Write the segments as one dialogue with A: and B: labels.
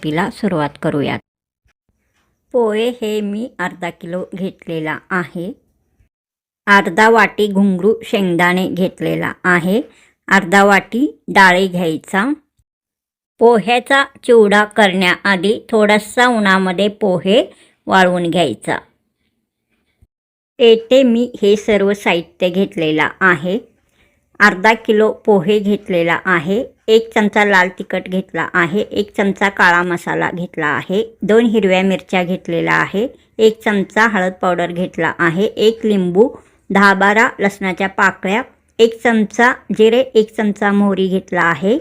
A: रेसिपीला सुरुवात करूयात। पोहे हे मी अर्धा किलो घेतलेला आहे। अर्धा वाटी घुंगरू शेंगदाणे घेतलेला आहे। अर्धा वाटी डाळे घ्यायचा। पोह्याचा चिवडा करण्याआधी थोडासा उन्हामध्ये पोहे वाळवून घ्यायचा। येथे मी हे सर्व साहित्य घेतलेला आहे। अर्धा किलो पोहे घेतलेला आहे। 1 चमचा लाल तिखट घेतला आहे। 1 चमचा काळा मसाला घेतला आहे। 2 हिरव्या मिरच्या घेतलेला आहे। 1 चमचा हळद पावडर घेतला आहे। 1 लिंबू, 10-12 लसणाच्या पाकळ्या, 1 चमचा जिरे, 1 चमचा मोहरी घेतला आहे।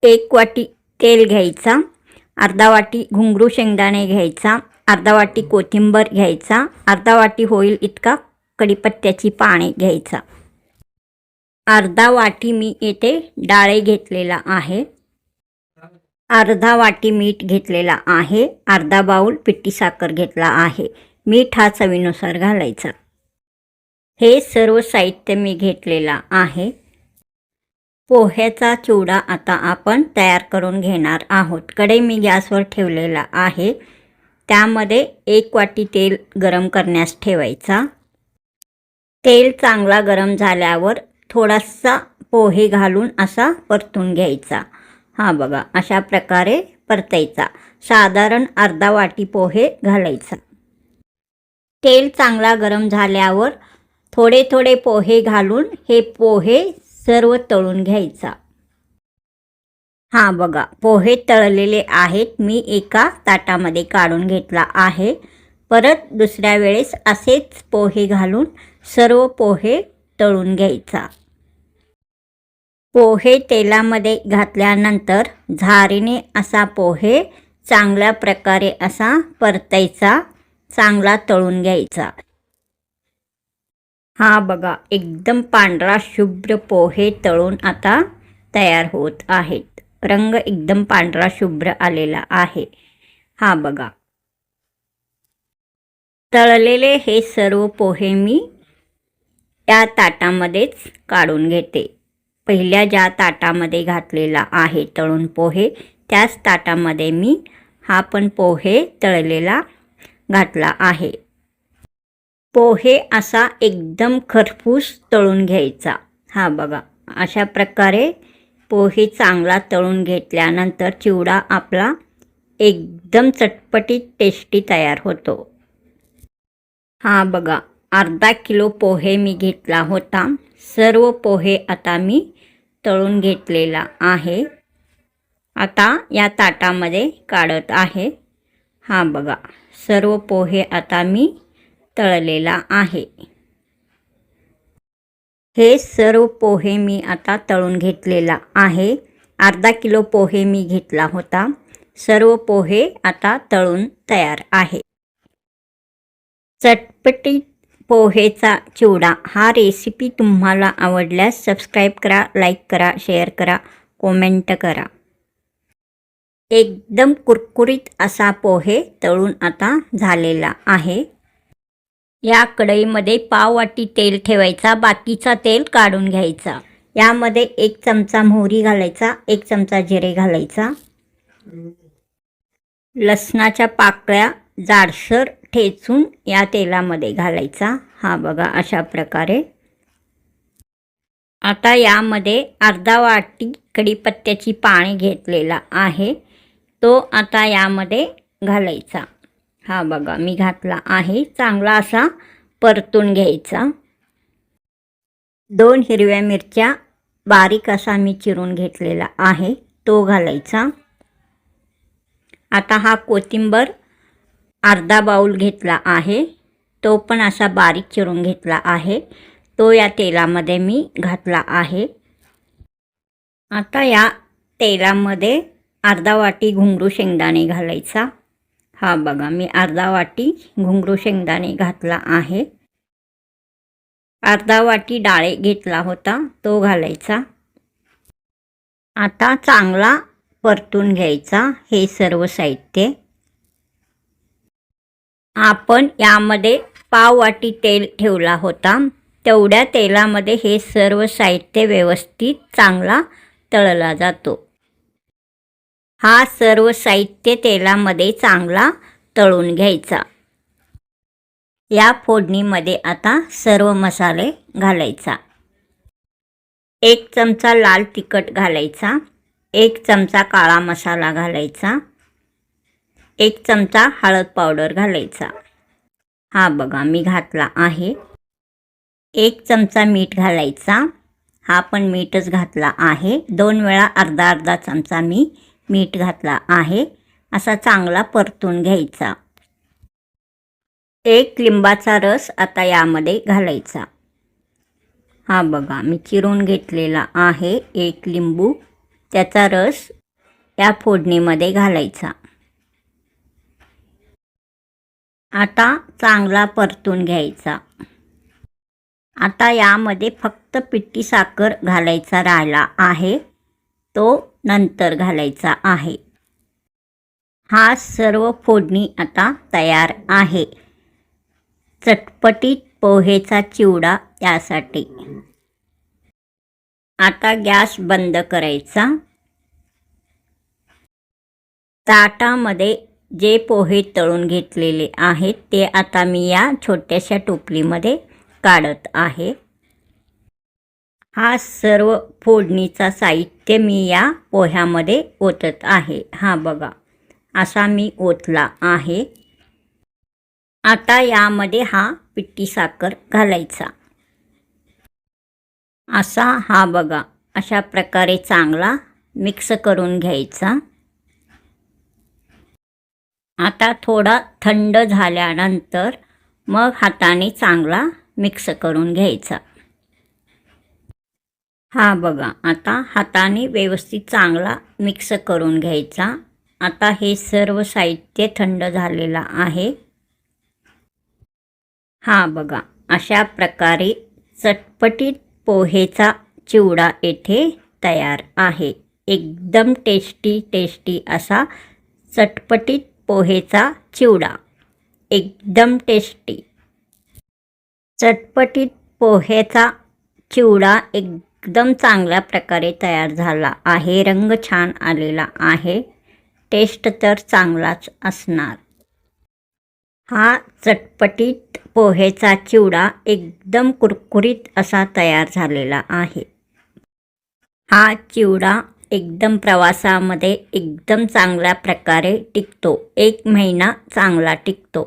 A: 1 वाटी तेल घ्यायचा। अर्धा वाटी घुंगरू शेंगदाणे घ्यायचा। अर्धा वाटी कोथिंबीर घ्यायचा। अर्धा वाटी होईल इतका कढीपत्त्याची पाने घ्यायचा। अर्धा वाटी मी येथे डाळे घेतलेला आहे। अर्धा वाटी मीठ घेतलेला आहे। अर्धा बाउल पिठी साखर घेतला आहे। मीठ हा चवीनुसार घालायचा। हे सर्व साहित्य मी घेतलेला आहे। पोह्याचा चिवडा आता आपण तयार करून घेणार आहोत। कढई मी गॅसवर ठेवलेला आहे। त्यामध्ये 1 वाटी तेल गरम करण्यास ठेवायचा। तेल चांगला गरम झाल्यावर थोडासा पोहे घालून असा परतून घ्यायचा। हा बघा, अशा प्रकारे परतायचा। साधारण अर्धा वाटी पोहे घालायचा। तेल चांगला गरम झाल्यावर थोडे थोडे पोहे घालून हे पोहे सर्व तळून घ्यायचा। हा बघा, पोहे तळलेले आहेत। मी एका ताटामध्ये काढून घेतला आहे। परत दुसऱ्या वेळेस असेच पोहे घालून सर्व पोहे तळून घ्यायचा। पोहे तेलामध्ये घातल्यानंतर झारीने असा पोहे चांगल्या प्रकारे असा परतायचा, चांगला तळून घ्यायचा। हा बघा, एकदम पांढरा शुभ्र पोहे तळून आता तयार होत आहेत। रंग एकदम पांढरा शुभ्र आलेला आहे। हा बघा, तळलेले हे सर्व पोहे मी या ताटामध्येच काढून घेते। पहिल्या ज्या ताटामध्ये घातलेला आहे तळून पोहे, त्याच ताटामध्ये मी हा पण पोहे तळलेला घातला आहे। पोहे असा एकदम खरपूस तळून घ्यायचा। हा बघा, अशा प्रकारे पोहे चांगला तळून घेतल्यानंतर चिवडा आपला एकदम चटपटीत टेस्टी तयार होतो। हा बघा, अर्धा किलो पोहे मी घेतला होता। सर्व पोहे आता मी तळून घेतलेला आहे। आता या ताटामध्ये काढत आहे। हा बघा, सर्व पोहे आता मी तळलेला आहे। हे सर्व पोहे मी आता तळून घेतलेला आहे। अर्धा किलो पोहे मी घेतला होता। सर्व पोहे आता तळून तयार आहे। चटपटीत पोहेचा चिवडा हा रेसिपी तुम्हाला आवडल्यास सबस्क्राईब करा, लाईक करा, शेअर करा, कमेंट करा। एकदम कुरकुरीत असा पोहे तळून आता झालेला आहे। या कढईमध्ये पाव वाटी तेल ठेवायचा, बाकीचा तेल काढून घ्यायचा। यामध्ये 1 चमचा मोहरी घालायचा, 1 चमचा जिरे घालायचा। लसणाच्या पाकळ्या जाडसर ठेचून या तेलामध्ये घालायचा। हा बघा, अशा प्रकारे। आता यामध्ये अर्धा वाटी कढीपत्त्याची पाने घेतलेला आहे, तो आता यामध्ये घालायचा। हा बघा, मी घातला आहे। चांगला असा परतून घ्यायचा। 2 हिरव्या मिरच्या बारीक असा मी चिरून घेतलेला आहे, तो घालायचा। आता हा कोथिंबीर अर्धा बाउल घेतला आहे, तो पण असा बारीक चिरून घेतला आहे, तो या तेलामध्ये मी घातला आहे। आता या तेलामध्ये अर्धा वाटी घुंगरू शेंगदाणे घालायचा। हा बघा, मी अर्धा वाटी घुंगरू शेंगदाणे घातला आहे। अर्धा वाटी डाळे घेतला होता, तो घालायचा। आता चांगला परतून घ्यायचा हे सर्व साहित्य। आपण यामध्ये पाव वाटी तेल ठेवला होता, तेवढ्या तेलामध्ये हे सर्व साहित्य व्यवस्थित चांगला तळला जातो। हा सर्व साहित्य तेलामध्ये चांगला तळून घ्यायचा। या फोडणीमध्ये आता सर्व मसाले घालायचा। 1 चमचा लाल तिखट घालायचा, 1 चमचा काळा मसाला घालायचा, 1 चमचा हळद पावडर घालायचा। हा बघा मी घातला आहे। 1 चमचा मीठ घालायचा, हा पण मीठच घातला आहे। 2 वेळा अर्धा चमचा मी मीठ घातला आहे। असा चांगला परतून घ्यायचा। 1 लिंबाचा रस आता यामध्ये घालायचा। हा बघा मी चिरून घेतलेला आहे 1 लिंबू, त्याचा रस या फोडणीमध्ये घालायचा। आता चांगला परतून घ्यायचा। आता यामध्ये फक्त पिठी साखर घालायचा राहिला आहे, तो नंतर घालायचा आहे। हा सर्व फोडणी आता तयार आहे। चटपटीत पोहेचा चिवडा यासाठी। आता गॅस बंद करायचा। ताटामध्ये जे पोहे तळून घेतलेले आहेत ते आता मी या छोट्याशा टोपलीमध्ये काढत आहे। हा सर्व फोडणीचा साहित्य मी या पोह्यामध्ये ओतत आहे। हा बघा असा मी ओतला आहे। आता यामध्ये हा पिठी साखर घालायचा। असा हा बघा अशा प्रकारे चांगला मिक्स करून घ्यायचा। आता थोडा थंड झाल्यानंतर मग हाताने चांगला मिक्स करून घ्यायचा। हा बघा आता हाताने व्यवस्थित चांगला मिक्स करून घ्यायचा। आता हे सर्व साहित्य थंड झालेला आहे। हा बघा अशा प्रकारे चटपटीत पोहेचा चिवडा येथे तयार आहे। एकदम टेस्टी असा चटपटीत पोहेचा चिवडा, एकदम टेस्टी। चटपटीत पोहेचा चिवडा एकदम चांगल्या प्रकारे तयार झाला आहे। रंग छान आलेला आहे, टेस्ट तर चांगलाच असणार। हा चटपटीत पोहेचा चिवडा एकदम कुरकुरीत असा तयार झालेला आहे। हा चिवडा एकदम प्रवासामध्ये एकदम चांगल्या प्रकारे टिकतो, 1 महिना चांगला टिकतो।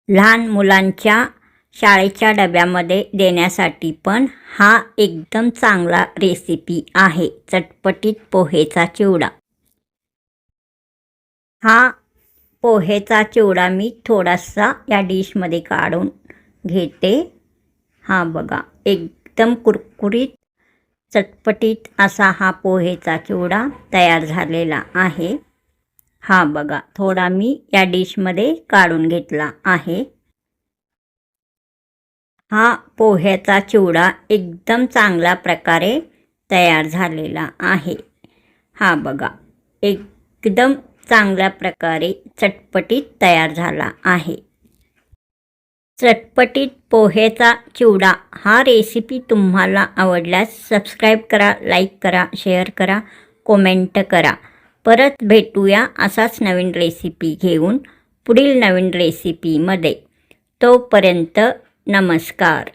A: लहान मुलांच्या शाळेच्या डब्यामध्ये देण्यासाठी पण हा एकदम चांगला रेसिपी आहे, चटपटीत पोहेचा चिवडा। हा पोहेचा चिवडा मी थोडासा या डिशमध्ये काढून घेते। हा बघा एकदम कुरकुरीत चटपटीत असा हा पोहेचा चिवडा तयार झालेला आहे। हा बघा थोडा मी या डिशमध्ये काढून घेतला आहे। हा पोह्याचा चिवडा एकदम चांगल्या प्रकारे तयार झालेला आहे। हा बघा एकदम चांगल्या प्रकारे चटपटीत तयार झाला आहे। चटपटीत पोहेचा चिवडा हा रेसिपी तुम्हाला आवडल्यास सबस्क्राईब करा, लाईक करा, शेअर करा, कमेंट करा। परत भेटूया असाच नवीन रेसिपी घेऊन पुढील नवीन रेसिपीमध्ये। तोपर्यंत नमस्कार।